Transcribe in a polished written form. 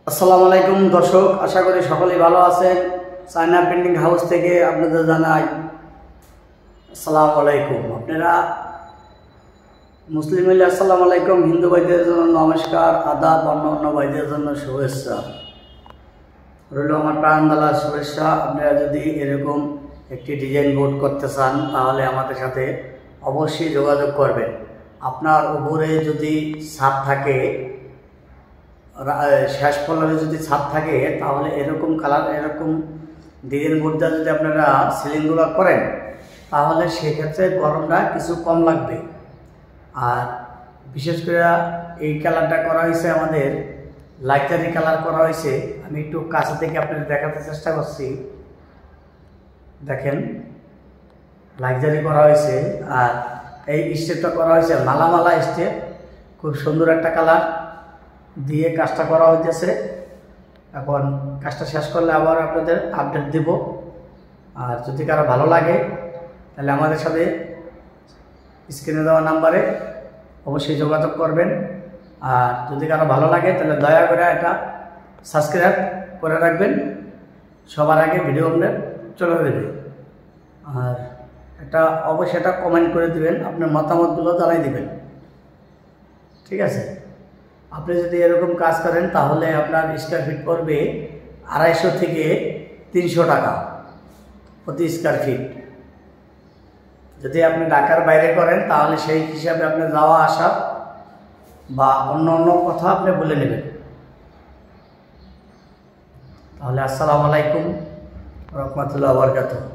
আসসালামু আলাইকুম দর্শক, আশা করি সকলেই ভালো আছেন। চায়না প্রিন্টিং হাউস থেকে আপনাদের জানাই আসসালামু আলাইকুম। আপনারা মুসলিম হইলে আসসালামু আলাইকুম, হিন্দু ভাইদের জন্য নমস্কার, আদাব, অন্য ভাইদের জন্য শুভেচ্ছা রইল। আমার প্রাণদালা শুভেচ্ছা। আপনারা যদি এরকম একটি ডিজাইন বোর্ড করতে চান তাহলে আমাদের সাথে অবশ্যই যোগাযোগ করবেন। আপনার উপরে যদি ছাদ থাকে, শেষ ফ্লোরে যদি ছাদ থাকে, তাহলে এরকম কালার, এরকম ডিজাইন বোর্ড দিয়ে যদি আপনারা সিলিংগুলো করেন তাহলে সেক্ষেত্রে গরমটা কিছু কম লাগবে। আর বিশেষ করে এই কালারটা করা হয়েছে আমাদের লাক্সারি কালার করা হয়েছে। আমি একটু কাছে থেকে আপনাদের দেখাতে চেষ্টা করছি। দেখেন, লাক্সারি করা হয়েছে। আর এই স্টেপটা করা হয়েছে মালা স্টেপ, খুব সুন্দর একটা কালার দিয়ে কাজটা করা হইতেছে। এখন কাজটা শেষ করলে আবার আপনাদের আপডেট দেব। আর যদি কারো ভালো লাগে তাহলে আমাদের সাথে স্ক্রিনে দেওয়া নাম্বারে অবশ্যই যোগাযোগ করবেন। আর যদি কারো ভালো লাগে তাহলে দয়া করে এটা সাবস্ক্রাইব করে রাখবেন, সবার আগে ভিডিও আপনার চলে দেবে। আর এটা অবশ্যই এটা কমেন্ট করে দিবেন, আপনার মতামতগুলো জানাই দিবেন, ঠিক আছে? আপনি যদি এরকম কাজ করেন তাহলে আপনার স্কোয়ার ফিট পড়বে 250 থেকে 300 টাকা প্রতি স্কোয়ার ফিট। যদি আপনি ঢাকার বাইরে করেন তাহলে সেই হিসাবে আপনি যাওয়া আসা বা অন্য কথা আপনি বলে নেবেন। তাহলে আসসালামু আলাইকুম ওয়া রাহমাতুল্লাহি ওয়া বারাকাতুহু।